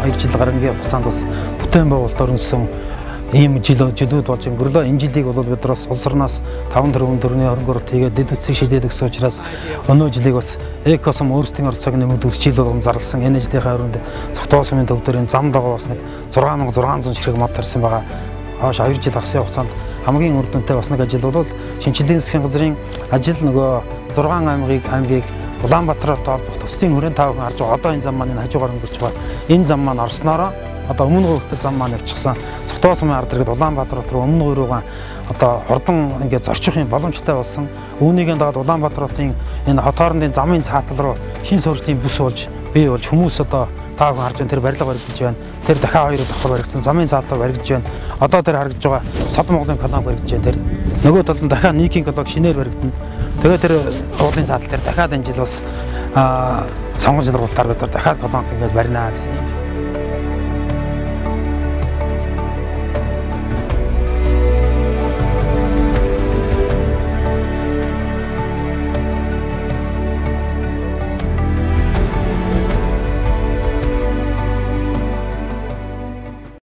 2 жил гарангийн хугацаанд бас бүтээн байгуулалт орнсон ийм жилүүд болж өнгөрлөө. Энэ жилийг бол бид бас улс орноос 5 тэрбум төгрөгийн хөрөнгө оруулалт хийгээд дэд үтсийг шийдээд өгсөн учраас өнөө жилиг бас Экосом өөрсдийн оролцоог нэмэгдүүлж жил болгон зарласан. Энэждийнхээ өрөөнд цогтоо сумын төв дээрийн зам дагуу бас нэг 6600 ширхэг мод тарьсан байгаа. Хойш 2 жил ахсын хугацаанд хамгийн үр дүнтэй бас нэг ажил бол шинжилгээний засгийн газрын ажил нөгөө 6 аймгийг Улаанбаатарт холбох төслийн хүрээнд та бүхэн харж байгаа. Одоо энэ зам маань хажуугаар өнгөрч байгаа. Энэ зам маань орсноороо одоо өмнө хүртэл зам маань явчихсан. Цогтоо сумын ард иргэд Улаанбаатар руу өмнө руугаа одоо хордон ингээд зорчих юм боломжтой болсон. Үүнийгээ дагаад Улаанбаатар хотын энэ хот хоорондын замын цаатал руу шин суурьшлийн бүс болж бий болж хүмүүс одоо та бүхэн харж байгаа тэр барилга баригдаж байна. Тэр дахиад 2 давхар баригдсан замын цаатлаар баригдаж байна. Одоо тэр харагдж байгаа Сод Монголын колонн баригдаж байна. Тэр нөгөө талд нь дахиад Никийн колонн шинээр баригдана. Тэгээд тэр уулын цаатал дээр дахиад энэ жил бас сонгон жил руултаар бид дахиад колонн ингээд барина гэсэн юм.